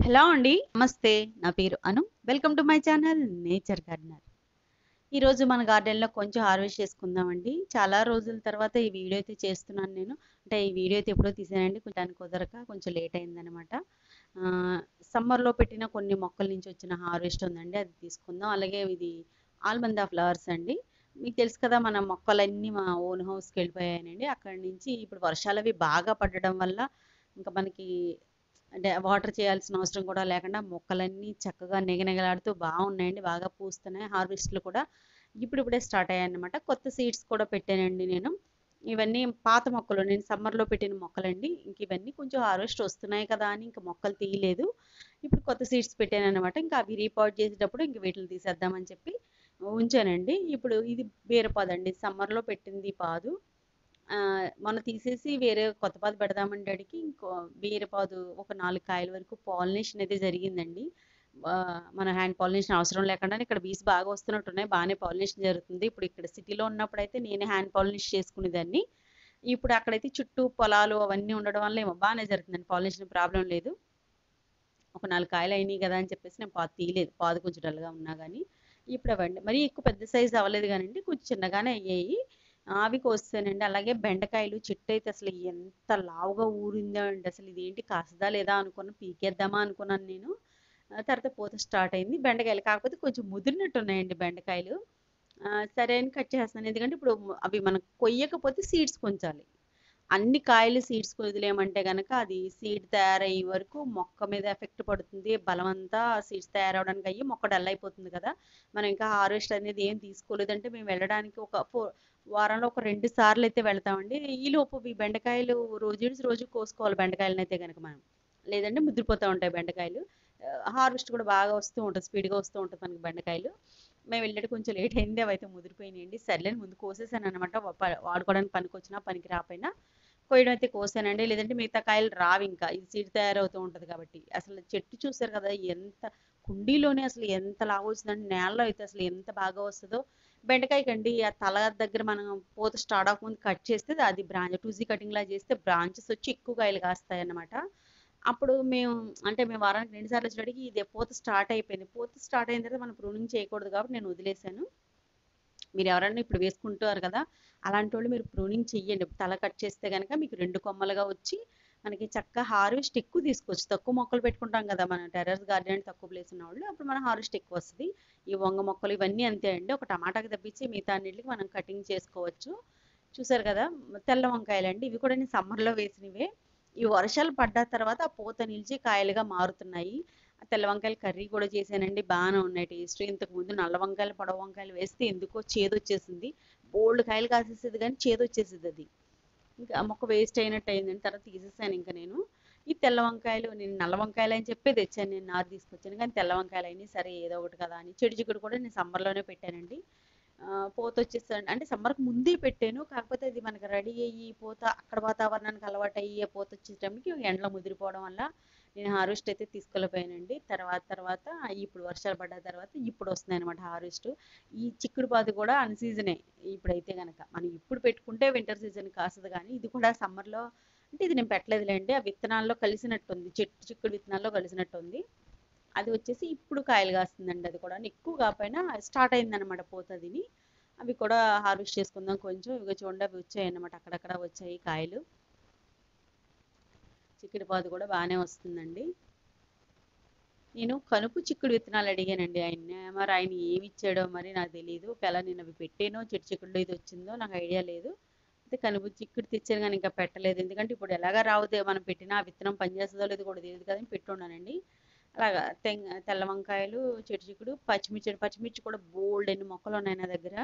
Hello అండి. నమస్తే. నా పేరు Anu. Welcome to my channel nature gardener. ఈరోజు మన గార్డెన్‌లో కొంచెం హార్వెస్ట్ చేసుకుందామండి. చాలా రోజుల తర్వాత ఈ వీడియో అయితే చేస్తున్నాను నేను. అంటే ఈ వీడియో అయితే ఎప్పుడో తీసానండి. దానికి కుదరక కొంచెం లేట్ అయిందనమాట. సమ్మర్‌లో పెట్టిన కొన్ని మొక్కల నుంచి వచ్చిన హార్వెస్ట్ ఉందండి. అది తీసుకుందాం. అలాగే ఇది ఆల్మందా ఫ్లవర్స్ అండి. మీకు తెలుసు కదా మన మొక్కలన్నీ మా ఓన్ హౌస్‌కి వెళ్ళిపోయాయనండి. అక్కడి నుంచి ఇప్పుడు వర్షాలవి బాగా పడడం వల్ల ఇంకా మనకి అంటే వాటర్ చేయాల్సిన అవసరం కూడా లేకుండా మొక్కలన్నీ చక్కగా నిగనిగలాడుతూ బాగున్నాయండి. బాగా పూస్తున్నాయి. హార్వెస్ట్లు కూడా ఇప్పుడిప్పుడే స్టార్ట్ అయ్యాయన్నమాట. కొత్త సీడ్స్ కూడా పెట్టానండి నేను. ఇవన్నీ పాత మొక్కలు నేను సమ్మర్‌లో పెట్టిన మొక్కలండి. ఇంక ఇవన్నీ కొంచెం హార్వెస్ట్ వస్తున్నాయి కదా అని ఇంక మొక్కలు తీయలేదు. ఇప్పుడు కొత్త సీడ్స్ పెట్టానన్నమాట. ఇంకా అవి రీపాట్ చేసేటప్పుడు ఇంక వీటిని తీసేద్దామని చెప్పి ఉంచానండి. ఇప్పుడు ఇది బీరపాదండి. సమ్మర్‌లో పెట్టింది పాదు. మొన్న తీసేసి వేరే కొత్త పాదు పెడదామంటే ఆడికి ఇంకో బీరపాదు ఒక 4 కాయల వరకు పాలినేషన్ అయితే జరిగిందండి. మన హ్యాండ్ పాలినేషన్ అవసరం లేకుండానే ఇక్కడ బీస్ బాగా వస్తున్నట్టున్నాయి. బాగానే పాలినేషన్ జరుగుతుంది. ఇప్పుడు ఇక్కడ సిటీలో ఉన్నప్పుడైతే నేనే హ్యాండ్ పాలిష్ చేసుకునేదాన్ని. ఇప్పుడు అక్కడైతే చుట్టూ పొలాలు అవన్నీ ఉండడం వల్ల ఏమో బాగానే జరుగుతుందండి. పాలినేషన్ ప్రాబ్లం లేదు. ఒక 4 కాయలు అయినాయి కదా అని చెప్పేసి నేను పాదు తీయలేదు. పాదు కొంచెం డల్‌గా ఉన్నా గానీ. ఇప్పుడు అవండి మరీ ఎక్కువ పెద్ద సైజ్ అవ్వలేదు గానండి. కొంచెం చిన్నగానే అయ్యాయి. అవి కోసేసానండి. అలాగే బెండకాయలు చెట్టు అయితే అసలు ఎంత లావుగా ఊరిందో అండి. అసలు ఇదేంటి కాస్తదా లేదా అనుకున్న పీకేద్దామా అనుకున్నాను నేను. తర్వాత పూత స్టార్ట్ అయింది. బెండకాయలు కాకపోతే కొంచెం ముదిరినట్టున్నాయండి బెండకాయలు. సరే అని కట్ చేస్తున్నాను. ఎందుకంటే ఇప్పుడు అవి మనం కొయ్యకపోతే సీడ్స్ కొంచాలి. అన్ని కాయలు సీడ్స్ వదిలేయమంటే గనక అది సీడ్ తయారయ్యే వరకు మొక్క మీద ఎఫెక్ట్ పడుతుంది. బలమంతా సీడ్స్ తయారవ్వడానికి అయ్యి మొక్క డల్ అయిపోతుంది కదా! మనం ఇంకా హార్వెస్ట్ అనేది ఏం తీసుకోలేదంటే మేము వెళ్ళడానికి ఒక వారంలో ఒక 2 సార్లయితే వెళ్తామండి. ఈలోపు ఈ బెండకాయలు రోజు రోజు కోసుకోవాలి బెండకాయలనైతే గనక మనం. లేదంటే ముదిరిపోతా ఉంటాయి బెండకాయలు. హార్వెస్ట్ కూడా బాగా వస్తూ ఉంటది. స్పీడ్‌గా వస్తూ ఉంటది మనకి బెండకాయలు. మేము వెళ్ళేటి కొంచెం లేట్ అయింది. అవైతే ముదిరిపోయినాయండి. సర్లే అని ముందు కోసేసాననమాట. వాడుకోవడానికి పనికొచ్చినా, పనికి రాపోయినా కోయడం అయితే కోసానండి. లేదంటే మిగతా కాయలు రావింకా. ఇది సీడ్ తయారవుతూ ఉంటది కాబట్టి. అసలు చెట్టు చూసారు కదా! ఎంత కుండీలోనే అసలు ఎంత లావొచ్చిందంటే నేలలో అయితే అసలు ఎంత బాగా వస్తదో. బెండకాయకండి ఆ తల దగ్గర మనం పూత స్టార్ట్ అవ్వకముందు కట్ చేస్తే అది టూసీ కటింగ్‌లా చేస్తే బ్రాంచెస్ వచ్చి ఎక్కువ కాయలు కాస్తాయన్నమాట. అప్పుడు మేము వారానికి 2 సార్లు వచ్చేటప్పటికి ఇది పూత స్టార్ట్ అయిపోయింది. పూత స్టార్ట్ అయిన తర్వాత మనం ప్రూనింగ్ చేయకూడదు కాబట్టి నేను వదిలేసాను. మీరు ఎవరైనా ఇప్పుడు వేసుకుంటారు కదా! అలాంటోళ్ళు మీరు ప్రూనింగ్ చెయ్యండి. తల కట్ చేస్తే గనక మీకు 2 కొమ్మలుగా వచ్చి మనకి చక్కగా హార్వెస్ట్ ఎక్కువ తీసుకోవచ్చు. తక్కువ మొక్కలు పెట్టుకుంటాం కదా! మనం టెర్రస్ గార్డెన్ తక్కువ ప్లేస్ ఉన్నవాళ్ళు. అప్పుడు మన హార్వెస్ట్ ఎక్కువ వస్తది. ఈ వంగ మొక్కలు ఇవన్నీ అంతే అండి. ఒక టమాటాకి తప్పించి మిగతా అన్నిటికి మనం కటింగ్ చేసుకోవచ్చు. చూసారు కదా! తెల్ల వంకాయలండి. ఇవి కూడా నేను సమ్మర్‌లో వేసినవే. ఈ వర్షాలు పడ్డ తర్వాత ఆ పూత నిలిచి కాయలుగా మారుతున్నాయి. ఆ తెల్ల వంకాయలు కర్రీ కూడా చేశానండి. బానే ఉన్నాయి టేస్ట్. ఇంతకుముందు నల్ల వంకాయలు, పొడవు వంకాయలు వేస్తే ఎందుకో చేదొచ్చేసింది. బోలెడు కాయలు కాసేసేది గానీ చేదొచ్చేసేదది. ఇంకా ఆ మొక్క వేస్ట్ అయినట్టు అయిందండి. తర్వాత తీసేసాను ఇంక నేను. ఈ తెల్ల వంకాయలు నేను నల్ల వంకాయలని చెప్పే తెచ్చాను నేను నారు తీసుకొచ్చాను. కానీ తెల్ల వంకాయలయినాయి. సరే ఏదో ఒకటి కదా అని. చెడు చిక్కుడు కూడా నేను సమ్మర్‌లోనే పెట్టానండి. పూతొచ్చేస్తదండి. అంటే సమ్మర్‌కి ముందే పెట్టాను. కాకపోతే అది మనకి రెడీ అయ్యి పూత అక్కడ వాతావరణానికి అలవాటయ్యి ఆ పూతొచ్చేటప్పటికి ఎండలో ముదిరిపోవడం వల్ల నేను హార్వెస్ట్ అయితే తీసుకోలేకపోయానండి. తర్వాత ఇప్పుడు వర్షాలు పడ్డ తర్వాత ఇప్పుడు వస్తున్నాయన్నమాట హార్వెస్ట్. ఈ చిక్కుడు పాదు కూడా అన్ సీజనే ఇప్పుడైతే గనక. మనం ఇప్పుడు పెట్టుకుంటే వింటర్ సీజన్ కాస్తది కానీ ఇది కూడా సమ్మర్‌లో అంటే ఇది నేను పెట్టలేదులేండి. ఆ విత్తనాల్లో కలిసినట్టుంది. చెట్టు చిక్కుడు విత్తనాల్లో కలిసినట్టుంది. అది వచ్చేసి ఇప్పుడు కాయలు కాస్తుందండి. అది కూడా ఎక్కువ కాకపోయినా స్టార్ట్ అయిందనమాట పూతదిని. అవి కూడా హార్వెస్ట్ చేసుకుందాం కొంచెం. ఇవిగో చూడండి అవి వచ్చాయన్నమాట. అక్కడక్కడ వచ్చాయి కాయలు. చిక్కుడు పాదు కూడా బాగానే వస్తుందండి. నేను కనుపు చిక్కుడు విత్తనాలు అడిగానండి ఆయన్ని. మరి ఆయన ఏమి ఇచ్చాడో మరి నాకు తెలీదు. ఒకవేళ నేను అవి పెట్టానో చెట్టు చిక్కుడులో ఇది వచ్చిందో నాకు ఐడియా లేదు. అయితే కనుపు చిక్కుడు తెచ్చాను కానీ ఇంకా పెట్టలేదు. ఎందుకంటే ఇప్పుడు ఎలాగా రావుదే మనం పెట్టినా ఆ విత్తనం పనిచేస్తుందో లేదో కూడా తెలియదు కదా అని పెట్టున్నానండి. అలాగా తెల్ల వంకాయలు, చెట్టు చిక్కుడు, పచ్చిమిర్చి కూడా బోలెడన్ని మొక్కలు ఉన్నాయి నా దగ్గర.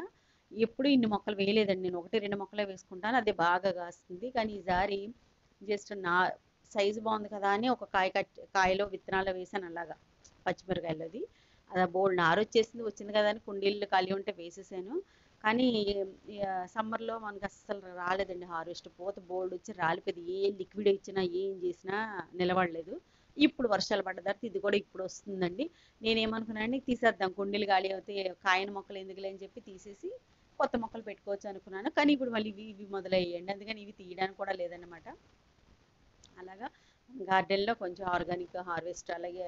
ఎప్పుడు ఇన్ని మొక్కలు వేయలేదండి. నేను 1, 2 మొక్కలే వేసుకుంటాను. అదే బాగా కాస్తుంది. కానీ ఈసారి జస్ట్ సైజు బాగుంది కదా అని ఒక కాయలో విత్తనాలు వేసాను అలాగా పచ్చిమిరకాయలది. అది బోల్డ్ నారొచ్చేసింది వచ్చింది కదా అని కుండీలు ఖాళీ ఉంటే వేసేసాను. కానీ సమ్మర్లో మనకు అస్సలు రాలేదండి హార్వెస్ట్. పూత బోల్డ్ వచ్చి రాలిపోయింది. ఏ లిక్విడ్ ఇచ్చినా ఏం చేసినా నిలబడలేదు. ఇప్పుడు వర్షాలు పడ్డ తర్వాత ఇది కూడా ఇప్పుడు వస్తుందండి. నేనేమనుకున్నానంటే తీసేద్దాం కుండీలు ఖాళీ అవుతాయి కాయని మొక్కలు ఎందుకులే అని చెప్పి తీసేసి కొత్త మొక్కలు పెట్టుకోవచ్చు అనుకున్నాను. కానీ ఇప్పుడు మళ్ళీ ఇవి మొదలయ్యాయండి. అందుకని ఇవి తీయడానికి కూడా లేదన్నమాట. అలాగా గార్డెన్లో కొంచెం ఆర్గానిక్ హార్వెస్ట్, అలాగే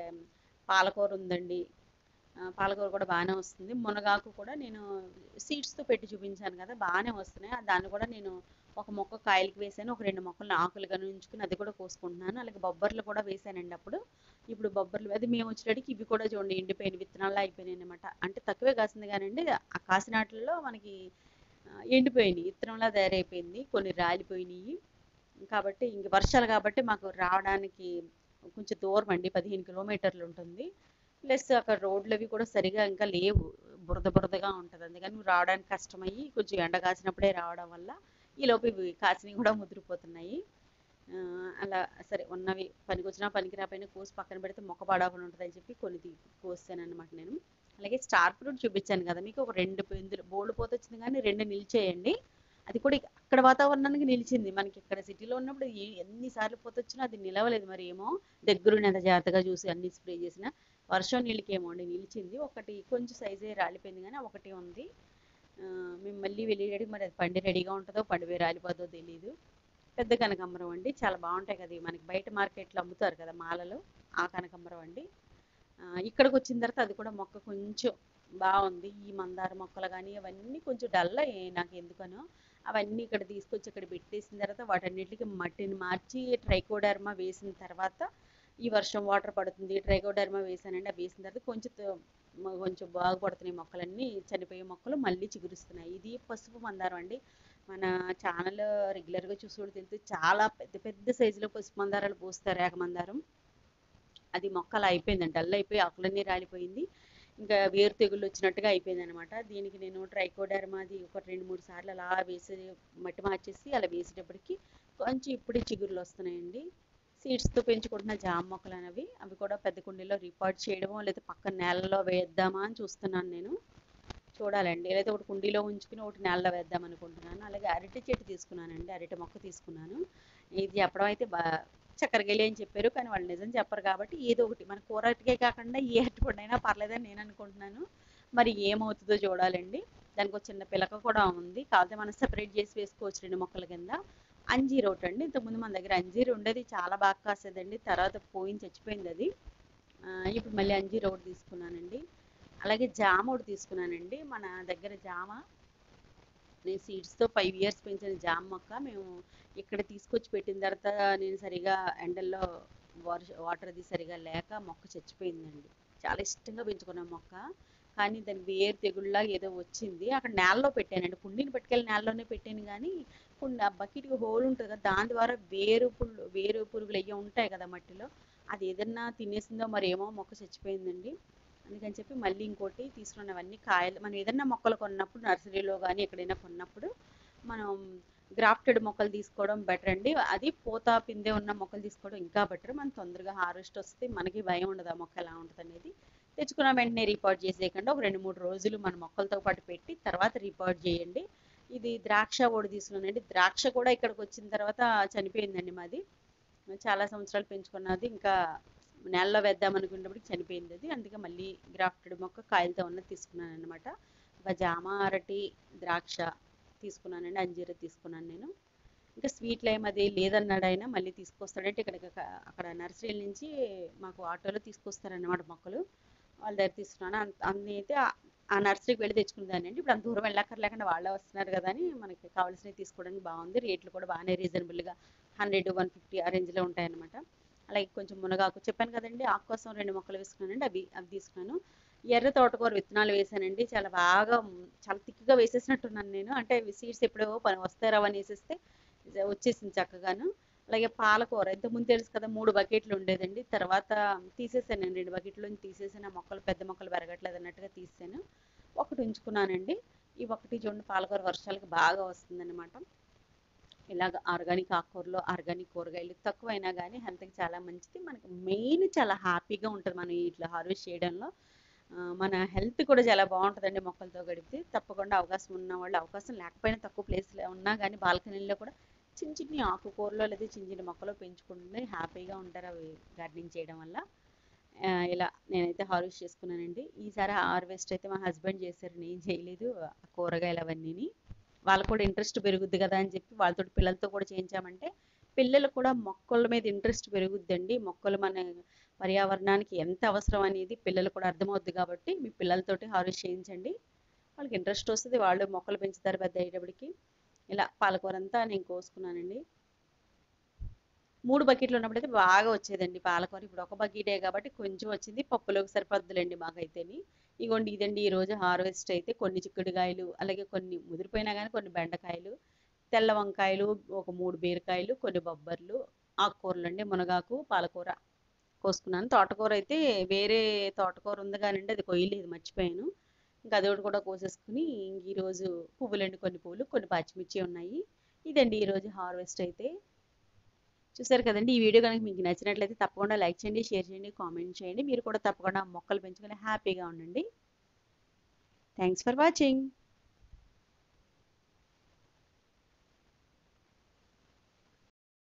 పాలకూర ఉందండి. పాలకూర కూడా బాగానే వస్తుంది. మునగాకు కూడా నేను సీడ్స్తో పెట్టి చూపించాను కదా, బాగానే వస్తున్నాయి. దాన్ని కూడా నేను ఒక మొక్క కాయలకి వేసాను, ఒక రెండు మొక్కలను ఆకులుగా ఉంచుకుని అది కూడా కోసుకుంటున్నాను. అలాగే బొబ్బర్లు కూడా వేసానండి అప్పుడు. ఇప్పుడు బొబ్బర్లు అది మేము వచ్చేటికి ఇవి కూడా చూడండి ఎండిపోయిన విత్తనాల్లో అయిపోయినాయి అనమాట. అంటే తక్కువే కాసింది కానండి, ఆ కాసినాట్లలో మనకి ఎండిపోయినాయి, విత్తనంలా తయారైపోయింది, కొన్ని రాలిపోయినాయి. కాబట్టి ఇంక వర్షాలు కాబట్టి మాకు రావడానికి కొంచెం దూరం అండి, 15 కిలోమీటర్లు ఉంటుంది. ప్లస్ అక్కడ రోడ్లు అవి కూడా సరిగా ఇంకా లేవు, బురద బురదగా ఉంటుంది. అందుకని రావడానికి కష్టమయ్యి కొంచెం ఎండ కాసినప్పుడే రావడం వల్ల ఈలోపు ఇవి కాసినవి కూడా ముదిరిపోతున్నాయి. అలా సరే ఉన్నవి పనికొచ్చినా పనికి రాకపోయినా కోసి పక్కన పెడితే మొక్క పాడవకుండా ఉంటుందని చెప్పి కొన్ని కోసాను అనమాట నేను. అలాగే స్టార్ ఫ్రూట్ చూపించాను కదా మీకు, ఒక రెండు ఇందులో బోల్డ్ పోత వచ్చింది కానీ రెండు నిలిచేయండి. అది కూడా అక్కడ వాతావరణానికి నిలిచింది. మనకి ఇక్కడ సిటీలో ఉన్నప్పుడు ఎన్నిసార్లు పోతొచ్చినా అది నిలవలేదు. మరి ఏమో దగ్గరుండి ఎంత జాగ్రత్తగా చూసి అన్ని స్ప్రే చేసిన వర్షం నీళ్ళకేమో అండి నిలిచింది. ఒకటి కొంచెం సైజే రాలిపోయింది కానీ ఒకటి ఉంది. మేము మళ్ళీ వెళ్ళేటికి మరి అది పండి రెడీగా ఉంటుందో పండిపోయి రాలిపోతుందో తెలియదు. పెద్ద కనకాంబరం అండి, చాలా బాగుంటాయి కదా మనకి బయట మార్కెట్లో అమ్ముతారు కదా మాలలో, ఆ కనకాంబరం అండి. ఇక్కడికి వచ్చిన తర్వాత అది కూడా మొక్క కొంచెం బాగుంది. ఈ మందార మొక్కలు కానీ అవన్నీ కొంచెం డల్ అయ్యాయి నాకు ఎందుకనో. అవన్నీ ఇక్కడ తీసుకొచ్చి ఇక్కడ పెట్టేసిన తర్వాత వాటన్నిటికి మట్టిని మార్చి ట్రైకోడర్మా వేసిన తర్వాత ఈ వర్షం వాటర్ పడుతుంది, ట్రైకోడర్మా వేసానండి. అవి వేసిన తర్వాత కొంచెం బాగుపడుతున్నాయి మొక్కలన్నీ, చనిపోయే మొక్కలు మళ్ళీ చిగురుస్తున్నాయి. ఇది పసుపు మందారం అండి. మన ఛానల్ రెగ్యులర్గా చూసి తెలిస్తే చాలా పెద్ద పెద్ద సైజులో పసుపు మందారాలు పూస్తారు, ఏక మందారం. అది మొక్కలు అయిపోయిందండి, డల్ అయిపోయి ఆకులన్నీ రాలిపోయింది, ఇంకా వేరు తెగుళ్ళు వచ్చినట్టుగా అయిపోయింది అనమాట. దీనికి నేను ట్రైకోడర్మాది ఒక 2-3 సార్లు అలా వేసి మట్టి మార్చేసి అలా వేసేటప్పటికి కొంచెం ఇప్పుడు చిగురులు వస్తున్నాయండి. సీడ్స్తో పెంచుకుంటున్న జామ మొక్కలు అనేవి, అవి కూడా పెద్ద కుండీలో రిపార్ట్ చేయడమో లేదా పక్కన నేలలో వేద్దామా అని చూస్తున్నాను నేను. చూడాలండి, లేదా ఒకటి కుండీలో ఉంచుకుని ఒకటి నేలలో వేద్దాం అనుకుంటున్నాను. అలాగే అరటి చెట్టు తీసుకున్నానండి, అరటి మొక్క తీసుకున్నాను. ఇది చెప్పడం అయితే చక్కెరకేళి అని చెప్పారు కానీ వాళ్ళు నిజం చెప్పరు కాబట్టి ఏదో ఒకటి మన కూర అరటికే కాకుండా ఏ అరటిపండు అయినా పర్లేదని నేను అనుకుంటున్నాను. మరి ఏమవుతుందో చూడాలండి. దానికి ఒక చిన్న పిలక కూడా ఉంది, కాకపోతే మనం సెపరేట్ చేసి వేసుకోవచ్చు 2 మొక్కల కింద. అంజీర్ ఒకటి అండి, ఇంతకుముందు మన దగ్గర అంజీర్ ఉండేది, చాలా బాగా కాసేదండి, తర్వాత పోయి చచ్చిపోయింది అది. ఇప్పుడు మళ్ళీ అంజీర్ ఒకటి తీసుకున్నానండి. అలాగే జామ ఒకటి తీసుకున్నానండి. మన దగ్గర జామ నేను సీడ్స్తో 5 ఇయర్స్ పెంచిన జామ మొక్క మేము ఇక్కడ తీసుకొచ్చి పెట్టిన తర్వాత నేను సరిగా ఎండల్లో వాటర్ అది సరిగా లేక మొక్క చచ్చిపోయిందండి. చాలా ఇష్టంగా పెంచుకున్న మొక్క, కానీ దానికి వేరు తెగుళ్ళ ఏదో వచ్చింది. అక్కడ నేలలో పెట్టానండి, కుండీని పట్టుకెళ్ళి నేలలోనే పెట్టాను కానీ ఆ బకెట్కి హోల్ ఉంటుంది కదా, దాని ద్వారా వేరు పురుగులు అయ్యి ఉంటాయి కదా మట్టిలో, అది ఏదన్నా తినేసిందో మరి ఏమో మొక్క చచ్చిపోయిందండి. అందుకని చెప్పి మళ్ళీ ఇంకోటి తీసుకున్నవన్నీ కాయలు. మనం ఏదన్నా మొక్కలు కొన్నప్పుడు నర్సరీలో కానీ ఎక్కడైనా కొన్నప్పుడు మనం గ్రాఫ్టెడ్ మొక్కలు తీసుకోవడం బెటర్ అండి. అది పూత పిందె ఉన్న మొక్కలు తీసుకోవడం ఇంకా బెటర్. మనం తొందరగా హార్వెస్ట్ వస్తే మనకి భయం ఉండదు ఆ మొక్క ఎలా ఉంటుంది అనేది. తెచ్చుకున్న వెంటనే రిపోర్ట్ చేసేయకుండా ఒక 2-3 రోజులు మన మొక్కలతో పాటు పెట్టి తర్వాత రిపోర్ట్ చేయండి. ఇది ద్రాక్ష కూడా తీసుకున్నానండి. ద్రాక్ష కూడా ఇక్కడికి వచ్చిన తర్వాత చనిపోయిందండి మాది. చాలా సంవత్సరాలు పెంచుకున్నది, ఇంకా నేలలో వేద్దాం అనుకున్నప్పటికి చనిపోయింది అది. అందుకే మళ్ళీ గ్రాఫ్టెడ్ మొక్క కాయలతో ఉన్నది తీసుకున్నాను అనమాట. ఇంకా జామ, అరటి, ద్రాక్ష తీసుకున్నానండి, అంజీర తీసుకున్నాను నేను. ఇంకా స్వీట్ లైమ్ అది లేదన్నాడు ఆయన, మళ్ళీ తీసుకొస్తాడంటే అక్కడ నర్సరీ నుంచి మాకు ఆటోలో తీసుకొస్తారన్నమాట మొక్కలు, వాళ్ళ దగ్గర తీసుకున్నాను. అన్నీ అయితే ఆ నర్సరీకి వెళ్ళి తెచ్చుకునేదాన్ని అండి. ఇప్పుడు అంత దూరం వెళ్ళక్కర్లేకుండా వాళ్ళే వస్తున్నారు కదా అని మనకి కావాల్సినవి తీసుకోవడానికి బాగుంది. రేట్లు కూడా బాగానే రీజనబుల్గా 100-150 ఆ రేంజ్లో ఉంటాయన్నమాట. అలాగే కొంచెం మునగాకు చెప్పాను కదండి, ఆకు కోసం 2 మొక్కలు వేసుకున్నానండి, అవి తీసుకున్నాను. ఎర్ర తోటకూర విత్తనాలు వేసానండి, చాలా బాగా చాలా థిక్గా వేసేసినట్టున్నాను నేను. అంటే సీడ్స్ ఎప్పుడో వస్తారో అని వేసేస్తే వచ్చేసింది చక్కగాను. అలాగే పాలకూర ఇంతకుముందు తెలుసు కదా, 3 బకెట్లు ఉండేదండి, తర్వాత తీసేసాను నేను, 2 బకెట్లు తీసేసాను. ఆ మొక్కలు పెద్ద మొక్కలు పెరగట్లేదు అన్నట్టుగా తీసాను, ఒకటి ఉంచుకున్నానండి. ఈ ఒకటి చూడండి, పాలకూర వర్షాలకు బాగా వస్తుందన్నమాట. ఇలాగ ఆర్గానిక్ ఆకుకూరలు, ఆర్గానిక్ కూరగాయలు తక్కువైనా కానీ హెల్త్కి చాలా మంచిది. మనకి మెయిన్ చాలా హ్యాపీగా ఉంటుంది మనం ఇట్లా హార్వెస్ట్ చేయడంలో. మన హెల్త్ కూడా చాలా బాగుంటుందండి మొక్కలతో గడిపితే. తప్పకుండా అవకాశం ఉన్న వాళ్ళు, అవకాశం లేకపోయినా తక్కువ ప్లేస్లో ఉన్నా కానీ బాల్కనీలో కూడా చిన్న చిన్ని ఆకుకూరలో లేదా చిన్న చిన్న మొక్కలు పెంచుకుంటే హ్యాపీగా ఉంటారు అవి గార్డెనింగ్ చేయడం వల్ల. ఇలా నేనైతే హార్వెస్ట్ చేసుకున్నానండి. ఈసారి హార్వెస్ట్ అయితే మా హస్బెండ్ చేశారు, నేను చేయలేదు. కూరగాయలు అవన్నీని వాళ్ళకు కూడా ఇంట్రెస్ట్ పెరుగుద్ది కదా అని చెప్పి వాళ్ళతో పిల్లలతో కూడా చేయించామంటే పిల్లలు కూడా మొక్కల మీద ఇంట్రెస్ట్ పెరుగుద్దండి. మొక్కలు మన పర్యావరణానికి ఎంత అవసరం అనేది పిల్లలు కూడా అర్థమవుద్ది కాబట్టి మీ పిల్లలతోటి హార్వెస్ట్ చేయించండి. వాళ్ళకి ఇంట్రెస్ట్ వస్తుంది, వాళ్ళు మొక్కలు పెంచుతారు పెద్ద అయ్యేటప్పటికి. ఇలా పాలకూర అంతా నేను కోసుకున్నానండి. 3 బకెట్లు ఉన్నప్పుడైతే బాగా వచ్చేదండి పాలకూర. ఇప్పుడు ఒక బకెటే కాబట్టి కొంచెం వచ్చింది. పప్పులోకి సరిపోద్దులేండి మాకైతేని. ఇగోండి ఇదండి ఈరోజు హార్వెస్ట్ అయితే. కొన్ని చిక్కుడుకాయలు, అలాగే కొన్ని ముదిరిపోయినా కానీ కొన్ని బెండకాయలు, తెల్ల వంకాయలు, ఒక 3 బీరకాయలు, కొన్ని బొబ్బర్లు, ఆకుకూరలండి మునగాకు, పాలకూర కోసుకున్నాను. తోటకూర అయితే వేరే తోటకూర ఉంది కానండి, అది కొయ్యలేదు మర్చిపోయాను. ఇంకా అదొకటి కూడా కోసేసుకుని ఇంక ఈరోజు పువ్వులండి, కొన్ని పువ్వులు, కొన్ని పచ్చిమిర్చి ఉన్నాయి. ఇదండి ఈరోజు హార్వెస్ట్ అయితే. చూసారు కదండి. ఈ వీడియో కనుక మీకు నచ్చినట్లయితే తప్పకుండా లైక్ చేయండి, షేర్ చేయండి, కామెంట్ చేయండి. మీరు కూడా తప్పకుండా మొక్కలు పెంచుకొని హ్యాపీగా ఉండండి. Thanks for watching.